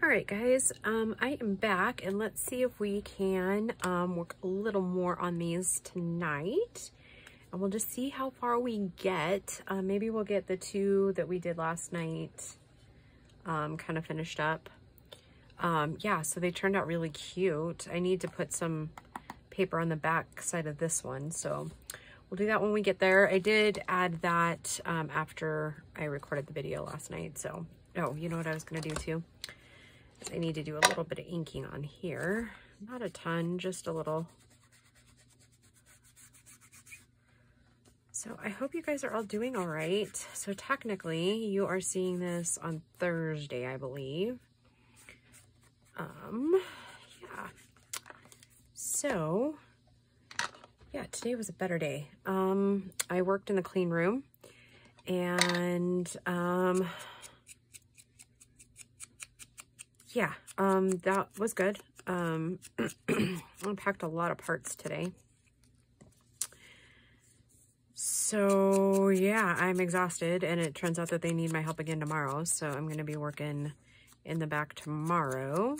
All right, guys, I am back, and let's see if we can work a little more on these tonight. And we'll just see how far we get. Maybe we'll get the two that we did last night kind of finished up. Yeah, so they turned out really cute. I need to put some paper on the back side of this one, so we'll do that when we get there. I did add that after I recorded the video last night. So, oh, you know what I was going to do too? I need to do a little bit of inking on here. Not a ton, just a little. So I hope you guys are all doing all right. So technically you are seeing this on Thursday, I believe. Yeah. So yeah, today was a better day. I worked in the clean room, and yeah, that was good. I packed a lot of parts today. So yeah, I'm exhausted, and it turns out that they need my help again tomorrow. So I'm going to be working in the back tomorrow.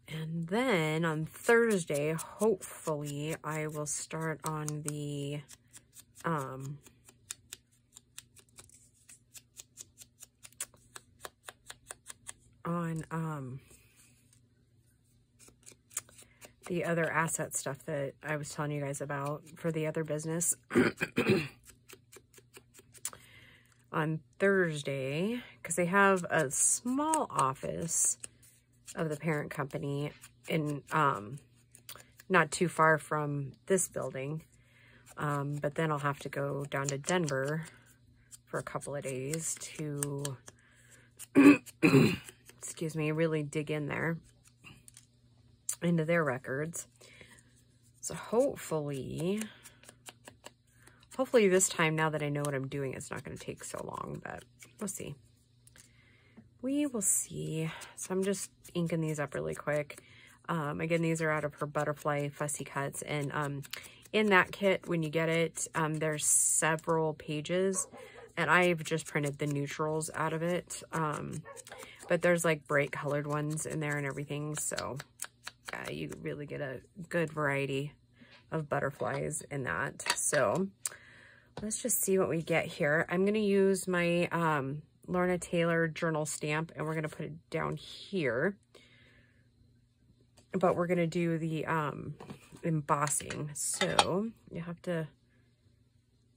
And then on Thursday, hopefully I will start on the, the other asset stuff that I was telling you guys about for the other business. On Thursday, because they have a small office of the parent company in not too far from this building, but then I'll have to go down to Denver for a couple of days to excuse me, really dig in there into their records. So hopefully this time, now that I know what I'm doing, it's not going to take so long, but we'll see. We will see. So I'm just inking these up really quick. Again, these are out of her Butterfly Fussy Cuts. And in that kit, when you get it, there's several pages. And I've just printed the neutrals out of it. But there's like bright colored ones in there and everything. So yeah, you really get a good variety of butterflies in that. So let's just see what we get here. I'm going to use my Lorna Taylor journal stamp, and we're going to put it down here. But we're going to do the embossing. So you have to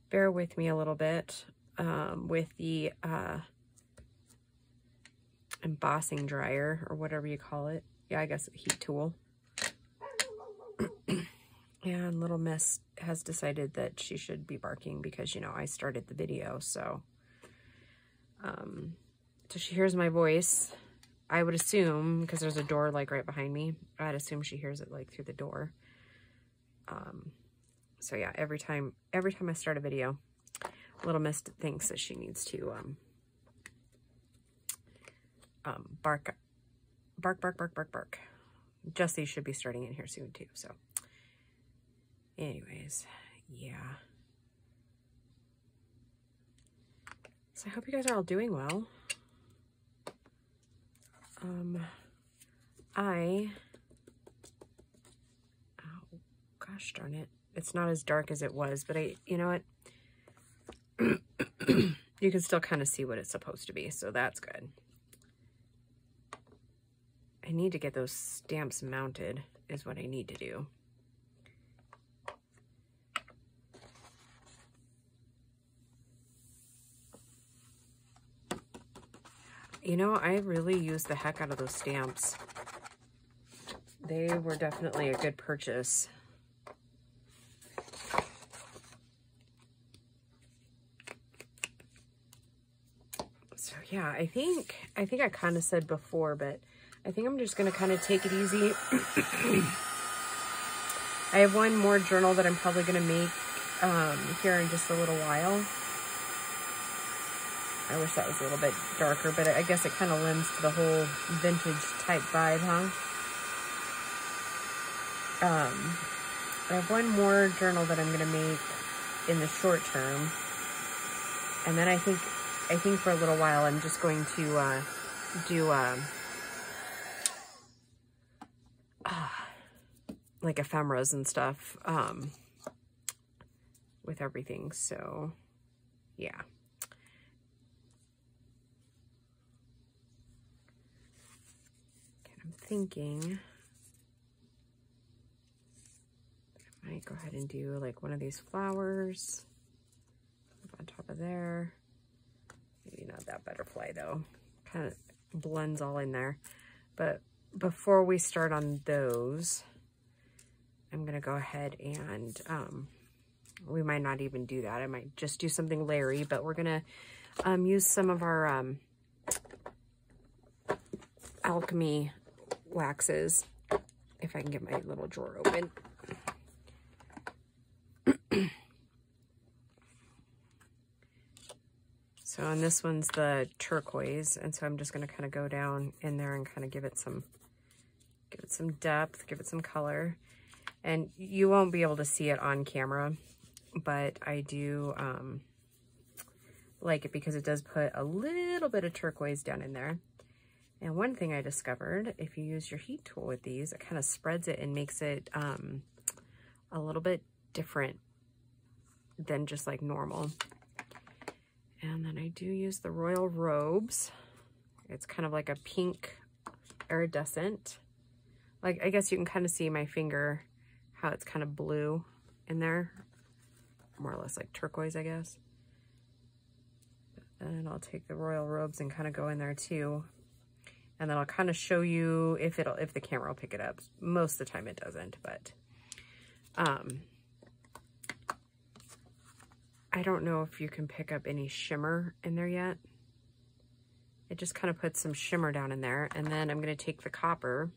bear with me a little bit with the embossing dryer, or whatever you call it. Yeah, I guess a heat tool. And little Miss has decided that she should be barking because, you know, I started the video. So so she hears my voice. I would assume, because there's a door like right behind me, I'd assume she hears it like through the door. So yeah, every time I start a video, little Miss thinks that she needs to bark. Jessie should be starting in here soon too. So anyways, yeah. So I hope you guys are all doing well. Oh gosh darn it. It's not as dark as it was, but you know what? You can still kind of see what it's supposed to be, so that's good. I need to get those stamps mounted is what I need to do. You know, I really used the heck out of those stamps. They were definitely a good purchase. So yeah, I think I kind of said before, but I think I'm just going to kind of take it easy. I have one more journal that I'm probably going to make here in just a little while. I wish that was a little bit darker, but I guess it kind of lends to the whole vintage type vibe, huh? I have one more journal that I'm going to make in the short term. And then I think for a little while, I'm just going to do like ephemeras and stuff with everything. So yeah. Okay, I'm thinking I might go ahead and do like one of these flowers on top of there. Maybe not that butterfly though. Kind of blends all in there. But before we start on those, I'm gonna go ahead and we might not even do that. I might just do something Larry, but we're gonna use some of our Alchemy Waxes, if I can get my little drawer open. So on this one's the turquoise, and so I'm just gonna kind of go down in there and kind of give it some depth, give it some color. And you won't be able to see it on camera, but I do like it because it does put a little bit of turquoise down in there. And one thing I discovered, if you use your heat tool with these, it kind of spreads it and makes it a little bit different than just like normal. And then I do use the Royal Robes. It's kind of like a pink iridescent. Like, I guess you can kind of see my finger, how it's kind of blue in there. More or less like turquoise, I guess. And I'll take the Royal Robes and kind of go in there too. And then I'll kind of show you if the camera will pick it up. Most of the time it doesn't, but I don't know if you can pick up any shimmer in there yet. It just kind of puts some shimmer down in there. And then I'm going to take the copper.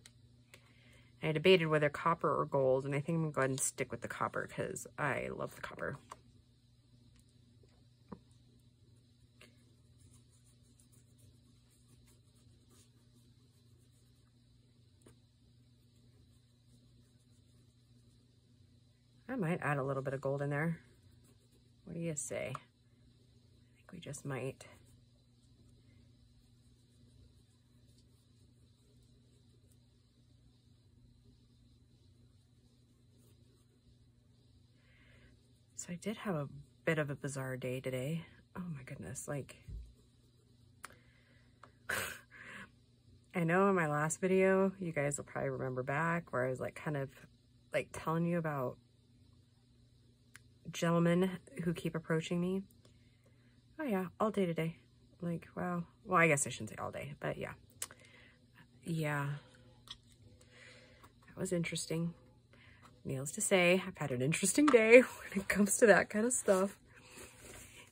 I debated whether copper or gold, and I think I'm going to go ahead and stick with the copper because I love the copper. I might add a little bit of gold in there. What do you say? I think we just might. So I did have a bit of a bizarre day today. Oh my goodness, like, I know in my last video, you guys will probably remember back where I was like kind of like telling you about gentlemen who keep approaching me. Oh yeah, all day today. Like, wow. Well, I guess I shouldn't say all day, but yeah. Yeah. That was interesting. Needless to say, I've had an interesting day when it comes to that kind of stuff.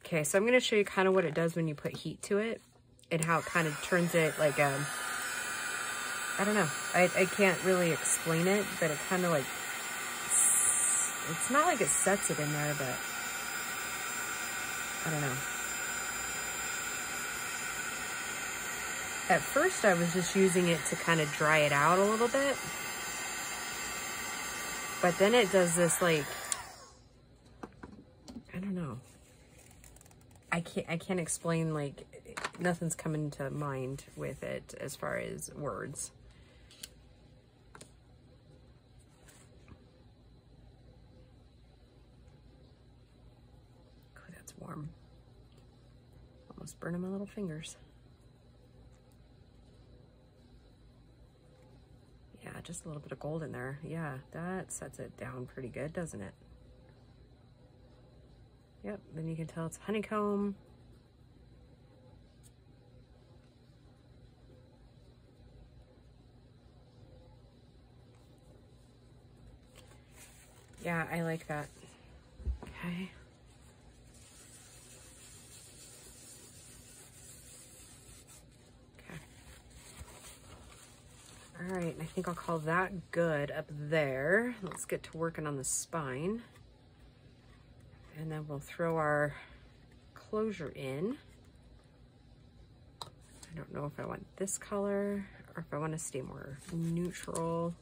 Okay, so I'm going to show you kind of what it does when you put heat to it and how it kind of turns it like a, I don't know. I can't really explain it, but it kind of like, it's not like it sets it in there, but I don't know. At first, I was just using it to kind of dry it out a little bit. But then it does this, like, I don't know. I can't explain, like, nothing's coming to mind with it as far as words. Oh, that's warm. Almost burning my little fingers. Yeah, just a little bit of gold in there. Yeah, that sets it down pretty good, doesn't it? Yep, then you can tell it's honeycomb. Yeah, I like that. Okay. All right, I think I'll call that good up there. Let's get to working on the spine. And then we'll throw our closure in. I don't know if I want this color or if I want to stay more neutral.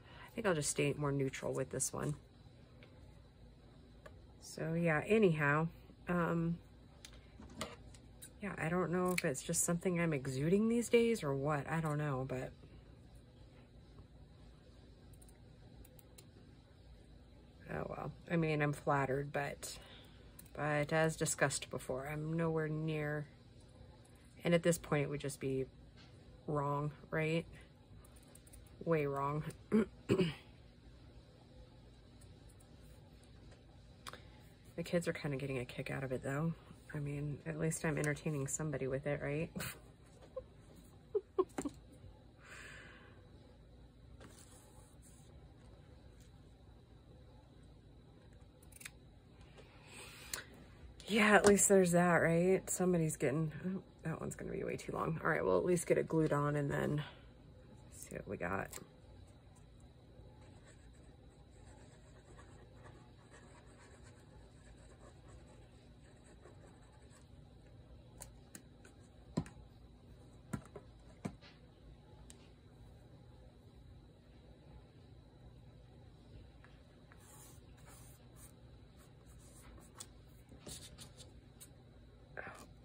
I think I'll just stay more neutral with this one. So yeah, anyhow, yeah, I don't know if it's just something I'm exuding these days or what. I don't know, but oh well. I mean, I'm flattered, but as discussed before, I'm nowhere near. And at this point, it would just be wrong, right? Way wrong. The kids are kind of getting a kick out of it, though. I mean, at least I'm entertaining somebody with it, right? Yeah, at least there's that, right? Somebody's getting... Oh, that one's going to be way too long. All right, we'll at least get it glued on and then see what we got.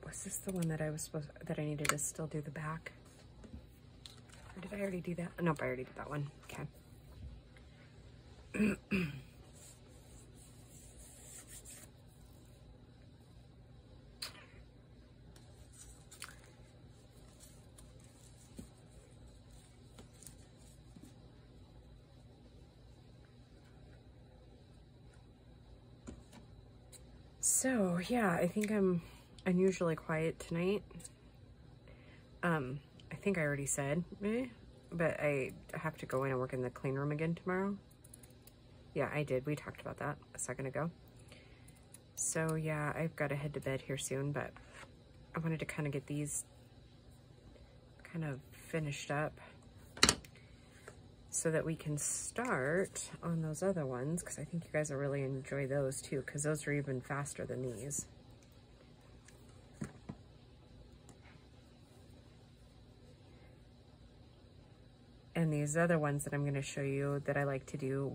Was this the one that I was supposed that I needed to still do the back? Or did I already do that? Nope, I already did that one. Okay. So yeah, I think I'm unusually quiet tonight. I think I already said, but I have to go in and work in the clean room again tomorrow. Yeah, I did. We talked about that a second ago. So yeah, I've got to head to bed here soon, but I wanted to kind of get these kind of finished up so that we can start on those other ones, because I think you guys will really enjoy those too, because those are even faster than these. And these other ones that I'm going to show you that I like to do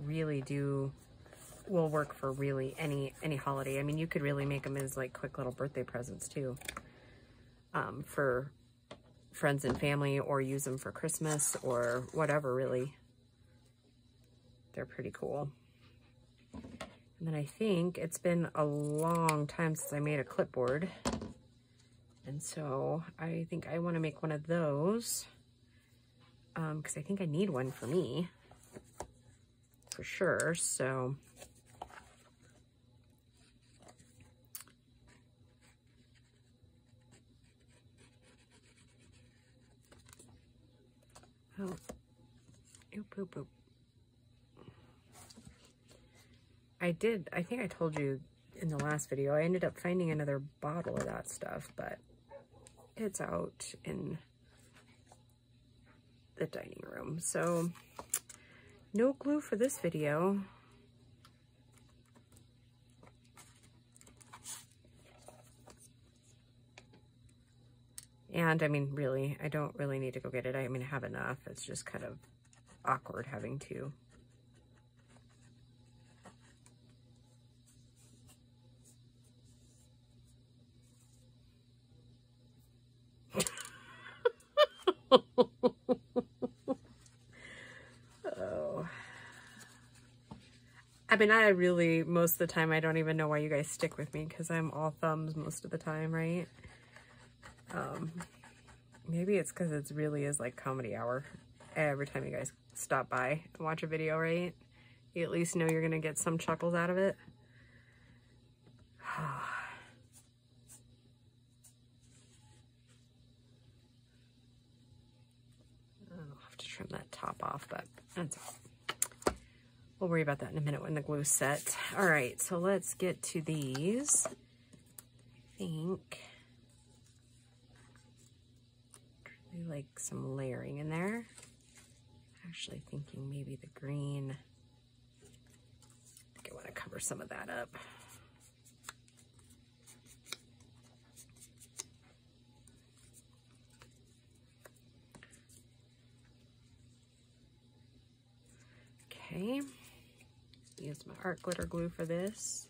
will work for really any holiday. I mean, you could really make them as like quick little birthday presents too, for friends and family, or use them for Christmas or whatever, really. They're pretty cool. And then I think it's been a long time since I made a clipboard. And so I think I want to make one of those. Because I think I need one for me, for sure, so. Oh, oop, oop, oop. I think I told you in the last video, I ended up finding another bottle of that stuff, but it's out in the dining room, so no glue for this video. And I mean, really, I don't really need to go get it. I mean, I have enough. It's just kind of awkward having to. Oh. I mean, I really, most of the time, I don't even know why you guys stick with me, because I'm all thumbs most of the time, right? Maybe it's because it really is like comedy hour. Every time you guys stop by and watch a video, right? You at least know you're going to get some chuckles out of it. I'll have to trim that top off, but that's all. We'll worry about that in a minute when the glue's set. All right, so let's get to these. I think I like some layering in there. Actually thinking maybe the green. I think I want to cover some of that up. Okay. Use my art glitter glue for this.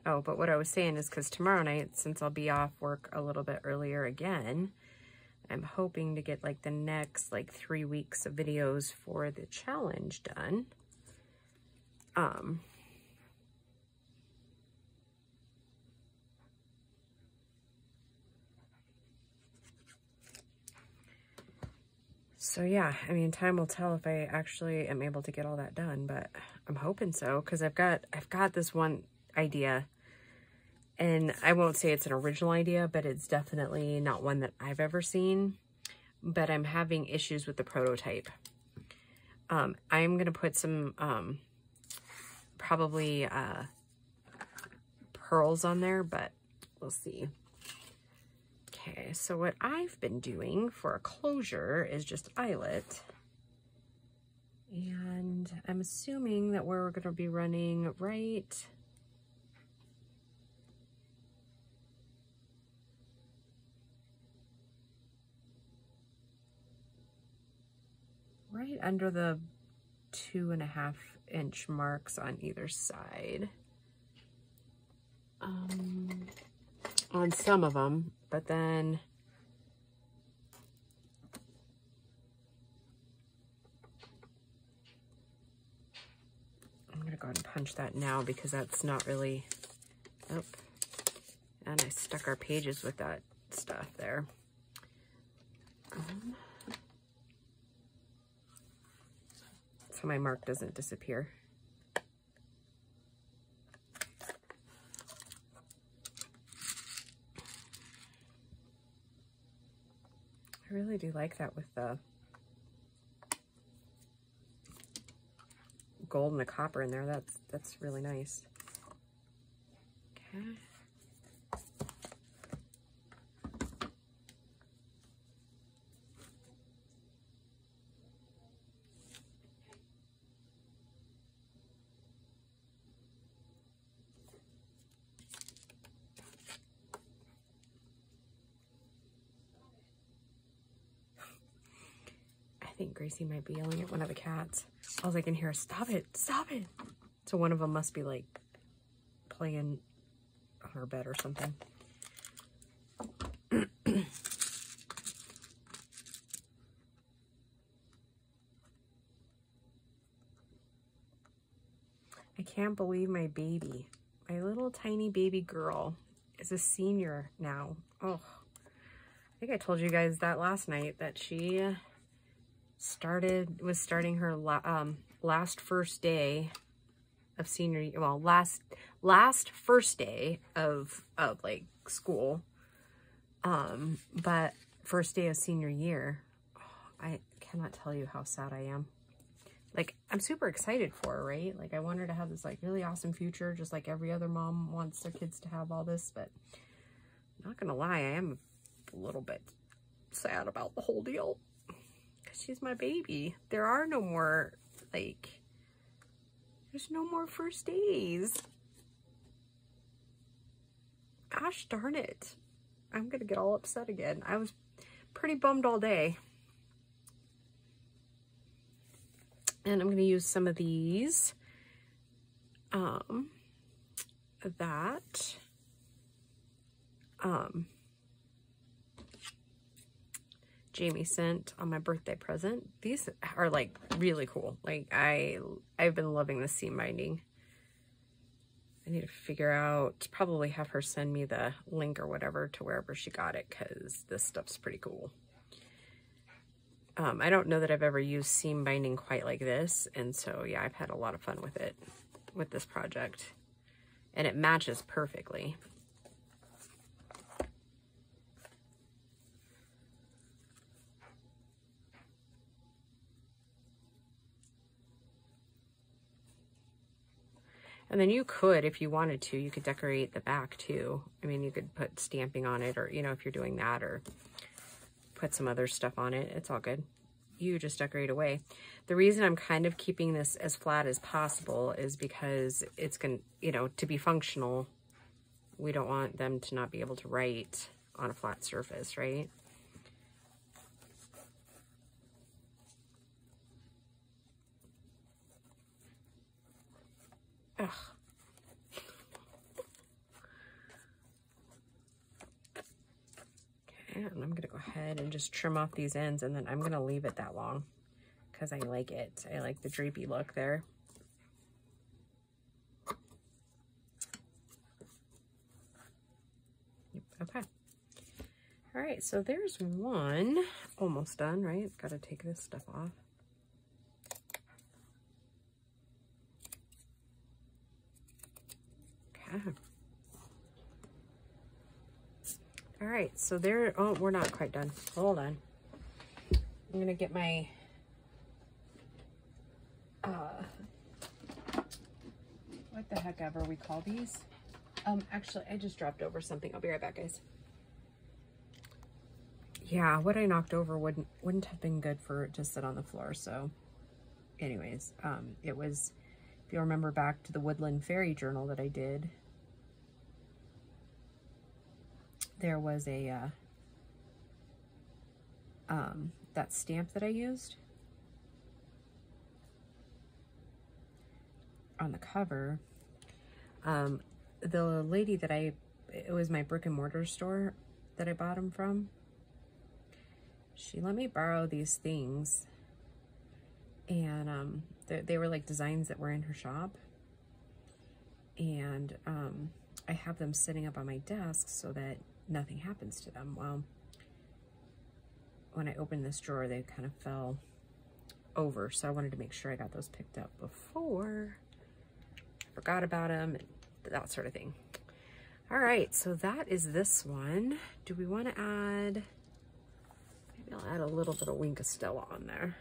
Oh, but what I was saying is because tomorrow night, since I'll be off work a little bit earlier again, I'm hoping to get like the next like 3 weeks of videos for the challenge done. So yeah, I mean, time will tell if I actually am able to get all that done, but I'm hoping so, because I've got this one idea, and I won't say it's an original idea, but it's definitely not one that I've ever seen, but I'm having issues with the prototype. I'm going to put some, probably, pearls on there, but we'll see. Okay, so what I've been doing for a closure is just eyelet. And I'm assuming that we're going to be running right under the 2.5 inch marks on either side. On some of them, but then I'm gonna go ahead and punch that now because that's not really, oh, and I stuck our pages with that stuff there. So my mark doesn't disappear. I really do like that with the gold and the copper in there. That's really nice. Okay. I think Gracie might be yelling at one of the cats. All I can hear is, stop it, stop it. So one of them must be like playing on her bed or something. I can't believe my baby, my little tiny baby girl, is a senior now. Oh, I think I told you guys that last night, that she was starting her last first day of senior year, well, last first day of like school, but first day of senior year. Oh, I cannot tell you how sad I am. Like, I'm super excited for her, right? Like, I want her to have this like really awesome future, just like every other mom wants their kids to have all this, but I'm not gonna lie, I am a little bit sad about the whole deal. She's my baby. There are no more, like, there's no more first days. Gosh darn it. I'm gonna get all upset again. I was pretty bummed all day. And I'm gonna use some of these, Jamie sent on my birthday present. These are like really cool. Like I've been loving this seam binding. I need to figure out, probably have her send me the link or whatever to wherever she got it, because this stuff's pretty cool. I don't know that I've ever used seam binding quite like this, and so yeah, I've had a lot of fun with it, with this project, and it matches perfectly. And then you could, if you wanted to, you could decorate the back too. I mean, you could put stamping on it, or, you know, if you're doing that, or put some other stuff on it. It's all good. You just decorate away. The reason I'm kind of keeping this as flat as possible is because it's going to, you know, to be functional, we don't want them to not be able to write on a flat surface, right? Ugh. and I'm gonna go ahead and just trim off these ends, and then I'm gonna leave it that long because I like it. I like the drapey look there. Okay. All right, so there's one almost done, right? Gotta take this stuff off. Okay. All right, so there, oh, we're not quite done. Hold on. I'm gonna get my, what the heck ever we call these. Actually, I just dropped over something. I'll be right back, guys. Yeah, what I knocked over wouldn't have been good for it to sit on the floor. So anyways, it was, if you remember back to the Woodland Fairy journal that I did, there was a, that stamp that I used on the cover. The lady that it was my brick and mortar store that I bought them from. She let me borrow these things, and they were like designs that were in her shop, and I have them sitting up on my desk so that nothing happens to them. Well, when I opened this drawer, they kind of fell over, so I wanted to make sure I got those picked up before I forgot about them, and that sort of thing. All right, so that is this one. Do we want to add, maybe I'll add a little bit of Wink of Stella on there.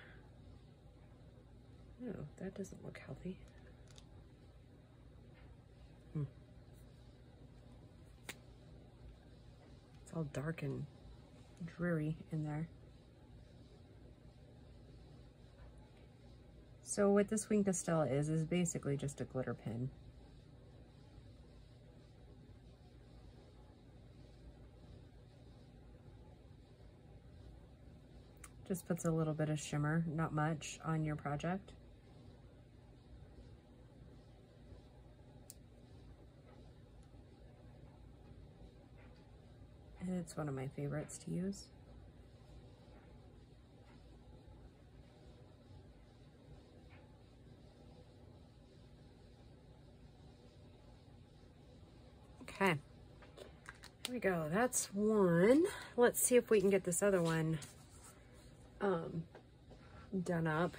Oh, that doesn't look healthy. It's all dark and dreary in there. So what this Wink of Stella is basically just a glitter pin. Just puts a little bit of shimmer, not much, on your project. And it's one of my favorites to use. Okay, here we go. That's one. Let's see if we can get this other one done up.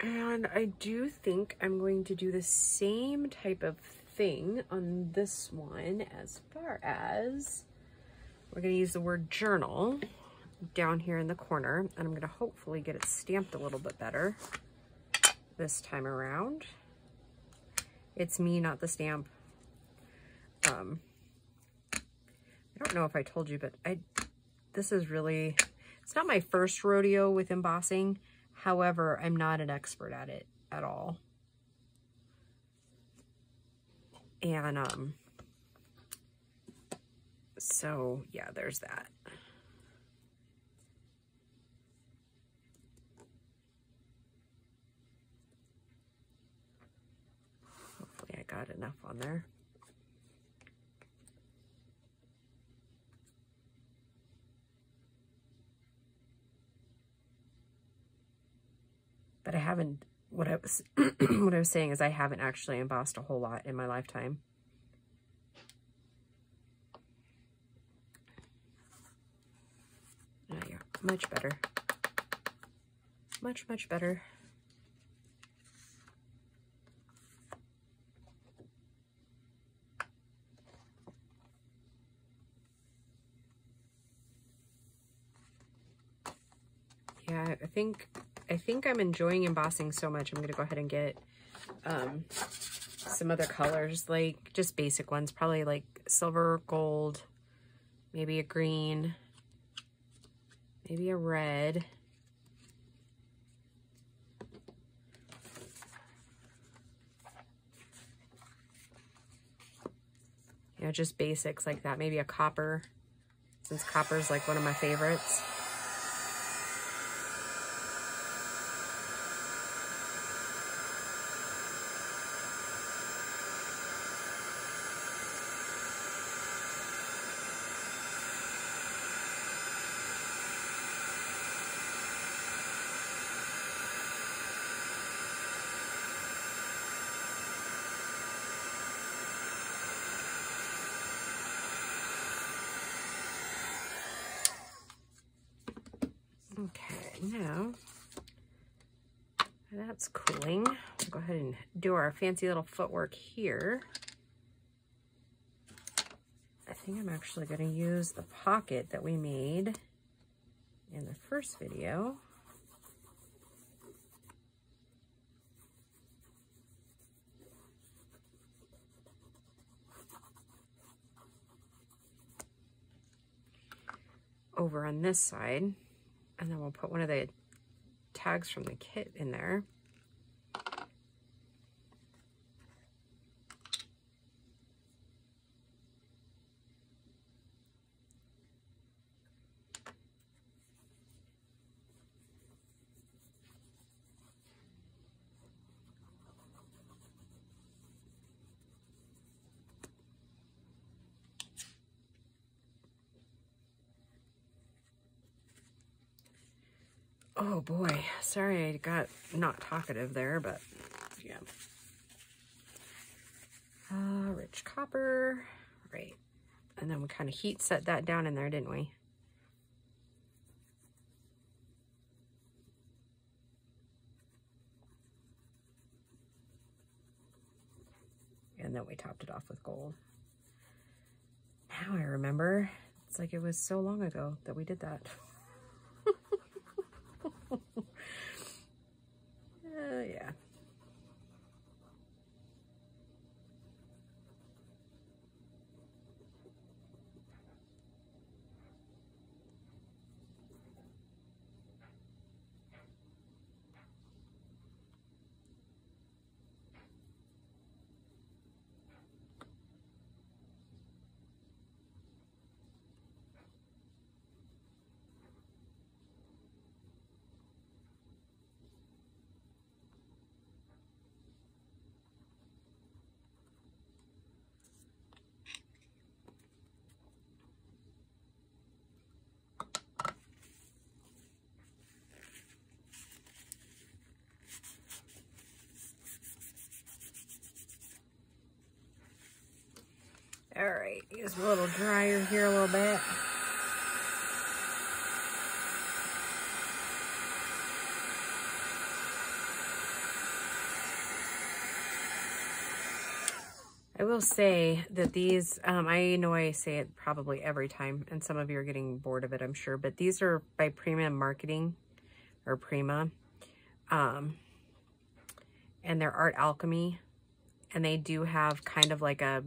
And I do think I'm going to do the same type of thing on this one, as far as we're going to use the word journal down here in the corner, and I'm going to hopefully get it stamped a little bit better this time around. It's me, not the stamp. I don't know if I told you, but this is really, it's not my first rodeo with embossing. However, I'm not an expert at it at all. And so yeah, there's that. Hopefully I got enough on there. But I haven't, what I was what I was saying is I haven't actually embossed a whole lot in my lifetime. Oh yeah, much better. Much, much better. Yeah, I think I'm enjoying embossing so much. I'm gonna go ahead and get some other colors, like just basic ones, probably like silver, gold, maybe a green, maybe a red. You know, just basics like that. Maybe a copper, since copper is like one of my favorites. Okay, now that's cooling. We'll go ahead and do our fancy little footwork here. I think I'm actually going to use the pocket that we made in the first video. Over on this side, and then we'll put one of the tags from the kit in there. Oh boy, sorry I got not talkative there, but yeah. Rich copper, right. And then we kind of heat set that down in there, didn't we? And then we topped it off with gold. Now I remember, it's like it was so long ago that we did that. Yeah. All right, use a little dryer here a little bit. I will say that these, I know I say it probably every time, and some of you are getting bored of it, I'm sure, but these are by Prima Marketing, or Prima, and they're Art Alchemy, and they do have kind of like a,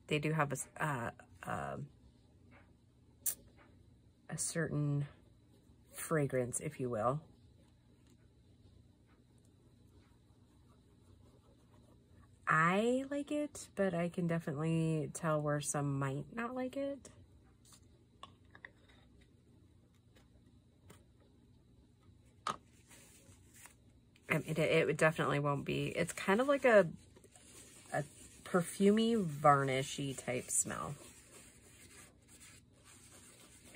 they do have a certain fragrance, if you will. I like it, but I can definitely tell where some might not like it. It definitely won't be. It's kind of like a perfumey, varnishy type smell,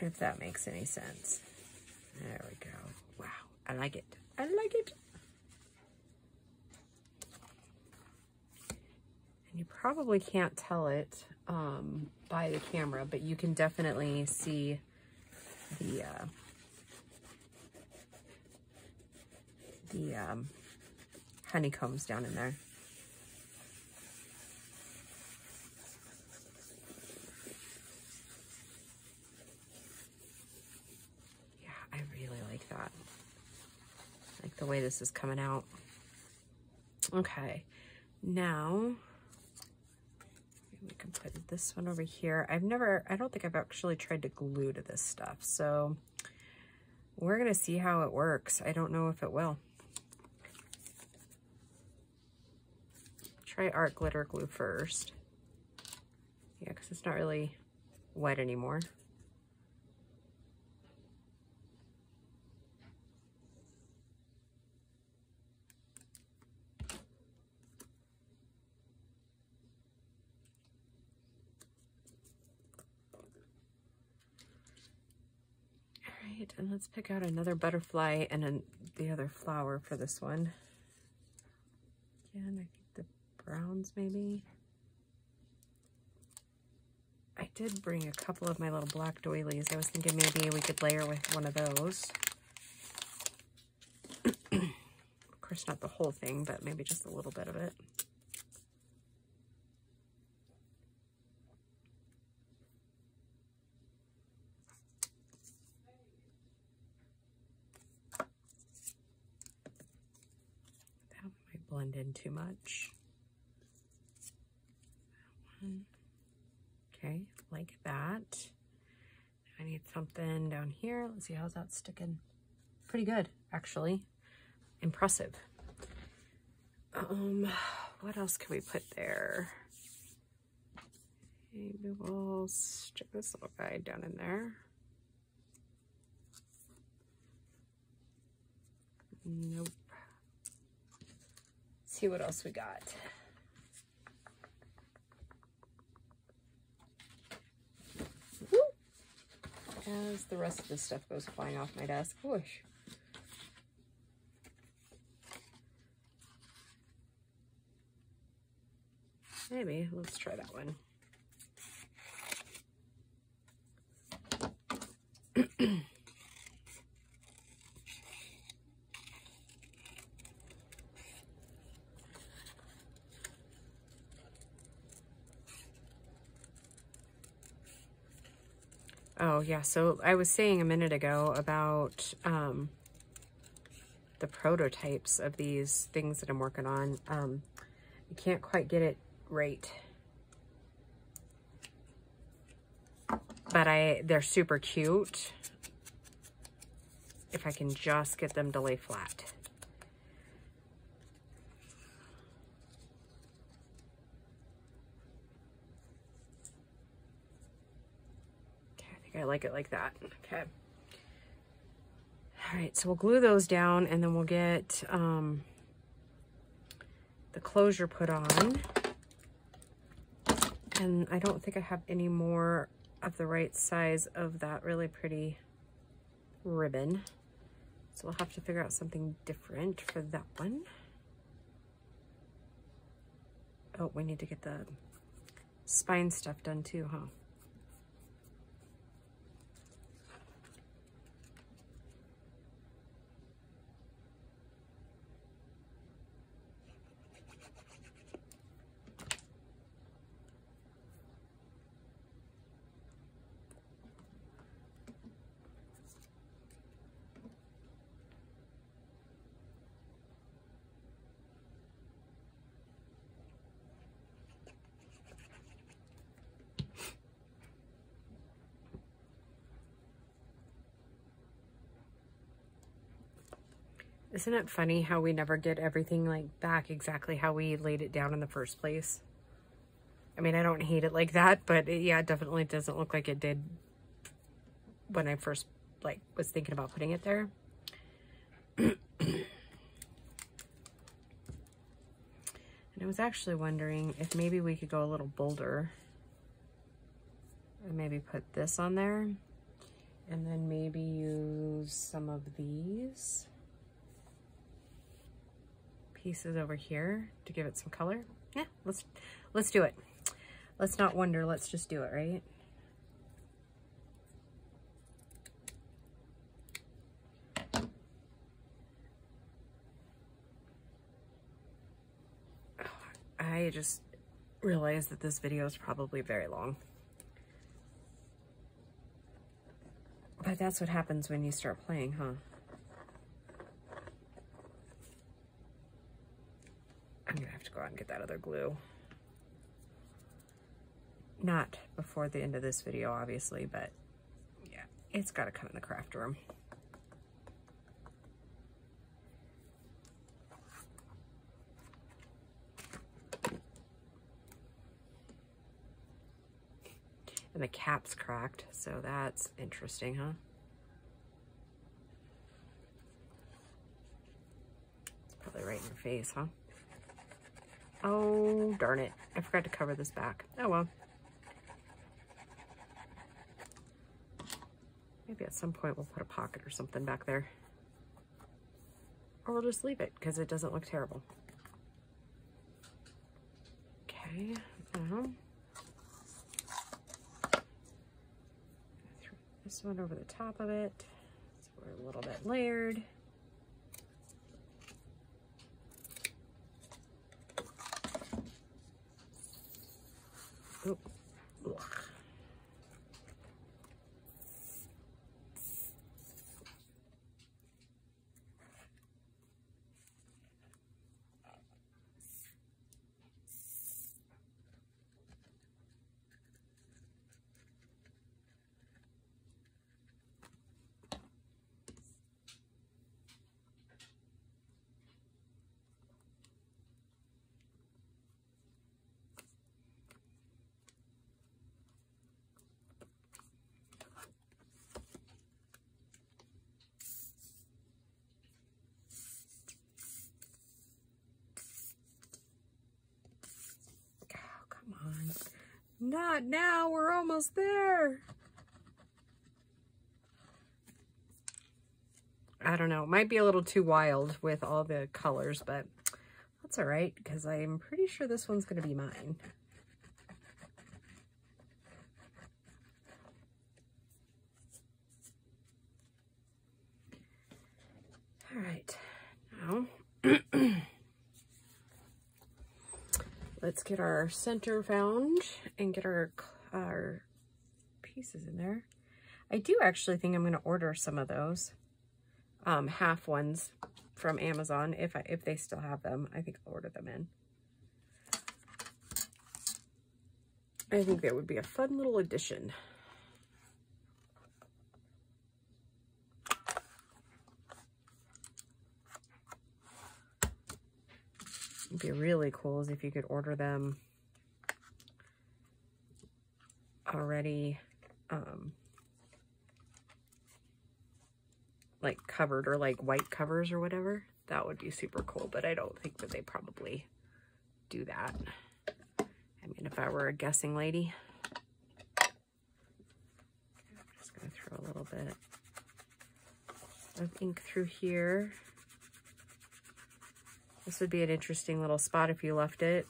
if that makes any sense. There we go. Wow, I like it. I like it. And you probably can't tell it by the camera, but you can definitely see the honeycombs down in there. Yeah, I really like that. I like the way this is coming out. Okay, now we can put this one over here. I don't think I've actually tried to glue to this stuff, so we're gonna see how it works. I don't know if it will. Try art glitter glue first. Yeah, because it's not really wet anymore. All right, and let's pick out another butterfly and then the other flower for this one. Again, I think the browns maybe. I did bring a couple of my little black doilies. I was thinking maybe we could layer with one of those. course, not the whole thing, but maybe just a little bit of it. That might blend in too much. That one. Okay, like that. I need something down here. Let's see, how's that sticking? Pretty good, actually. Impressive. What else can we put there? Maybe we'll stick this little guy down in there. Nope. Let's see what else we got. As the rest of this stuff goes flying off my desk. Whoosh. Maybe. Let's try that one. Oh, yeah, so I was saying a minute ago about the prototypes of these things that I'm working on. I can't quite get it right. But they're super cute if I can just get them to lay flat. I like it like that. Okay. All right, so we'll glue those down and then we'll get the closure put on. And I don't think I have any more of the right size of that really pretty ribbon. So we'll have to figure out something different for that one. Oh, we need to get the spine stuff done too, huh? Isn't it funny how we never get everything like back exactly how we laid it down in the first place? I mean, I don't hate it like that, but yeah, it definitely doesn't look like it did when I first was thinking about putting it there. And I was actually wondering if maybe we could go a little bolder and maybe put this on there and then maybe use some of these pieces over here to give it some color. Yeah, let's do it. Let's not wonder, let's just do it, right? I just realized that this video is probably very long. But that's what happens when you start playing, huh? I'm gonna have to go out and get that other glue. Not before the end of this video, obviously, but yeah, it's gotta come in the craft room. And the cap's cracked, so that's interesting, huh? It's probably right in your face, huh? Oh, darn it. I forgot to cover this back. Oh, well. Maybe at some point we'll put a pocket or something back there. Or we'll just leave it because it doesn't look terrible. Okay. Throw this one over the top of it. So we're a little bit layered. Not now, we're almost there. I don't know, it might be a little too wild with all the colors, but that's all right, because I'm pretty sure this one's going to be mine. All right, now let's get our center found and get our pieces in there. I do actually think I'm going to order some of those half ones from Amazon if they still have them. I think I'll order them in. I think that would be a fun little addition. It'd be really cool is if you could order them already like covered, or like white covers or whatever. That would be super cool, but I don't think that they probably do that. I mean, if I were a guessing lady. I'm just gonna throw a little bit of ink through here. This would be an interesting little spot if you left it.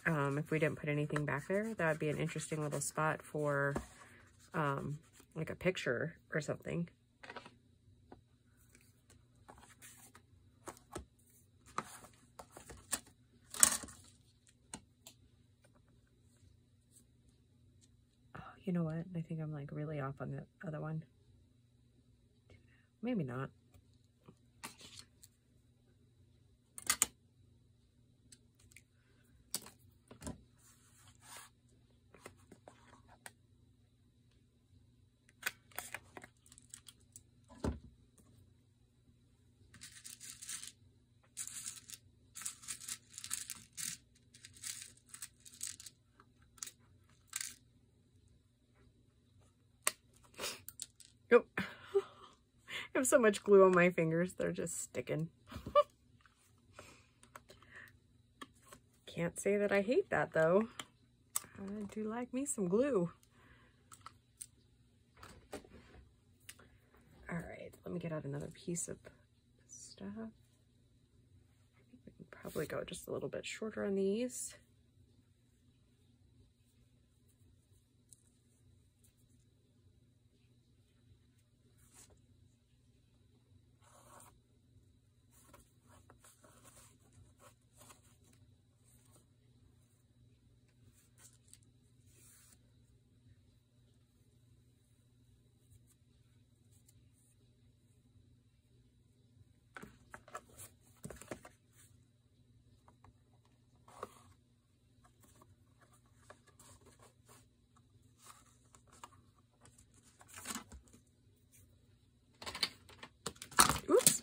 If we didn't put anything back there, that would be an interesting little spot for like a picture or something. Oh, you know what? I think I'm like really off on the other one. Maybe not. Oh, I have so much glue on my fingers, they're just sticking. Can't say that I hate that though. I do like me some glue. All right, let me get out another piece of stuff. I think we can probably go just a little bit shorter on these. Oops.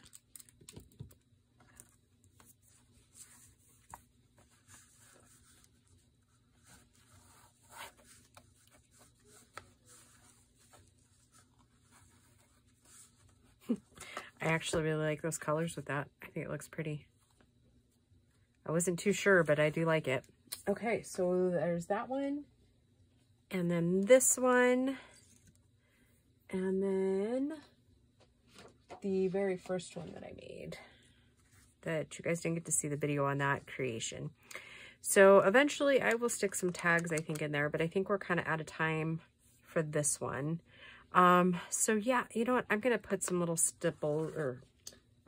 I actually really like those colors with that. I think it looks pretty. I wasn't too sure, but I do like it. Okay, so there's that one. And then this one. And then the very first one that I made. That you guys didn't get to see the video on that creation. So eventually I will stick some tags, I think, in there. But I think we're kind of out of time for this one. So yeah, you know what? I'm going to put some little stipple, or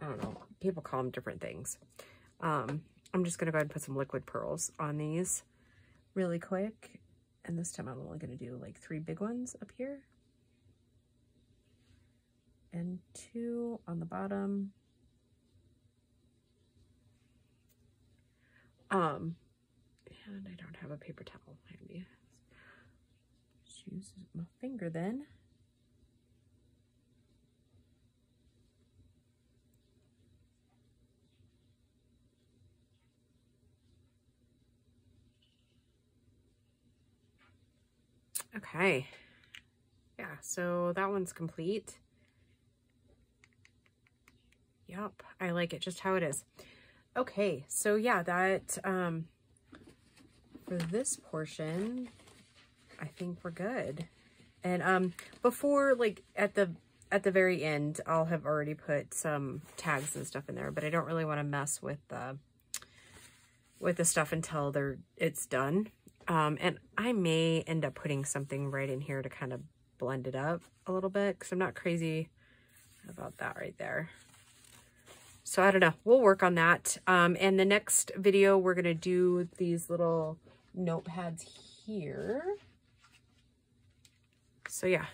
I don't know, people call them different things. I'm just going to go ahead and put some liquid pearls on these really quick. And this time I'm only going to do like 3 big ones up here. And 2 on the bottom. And I don't have a paper towel handy. Just use my finger then. Okay, yeah, so that one's complete. Yep, I like it just how it is. Okay, so yeah, that, for this portion, I think we're good. And before, like at the very end, I'll have already put some tags and stuff in there, but I don't really want to mess with the stuff until it's done. And I may end up putting something right in here to kind of blend it up a little bit, because I'm not crazy about that right there. So I don't know. We'll work on that. And the next video, we're going to do these little notepads here. So yeah,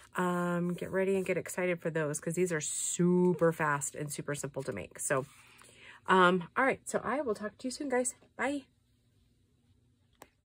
get ready and get excited for those, because these are super fast and super simple to make. So, all right. So I will talk to you soon, guys. Bye.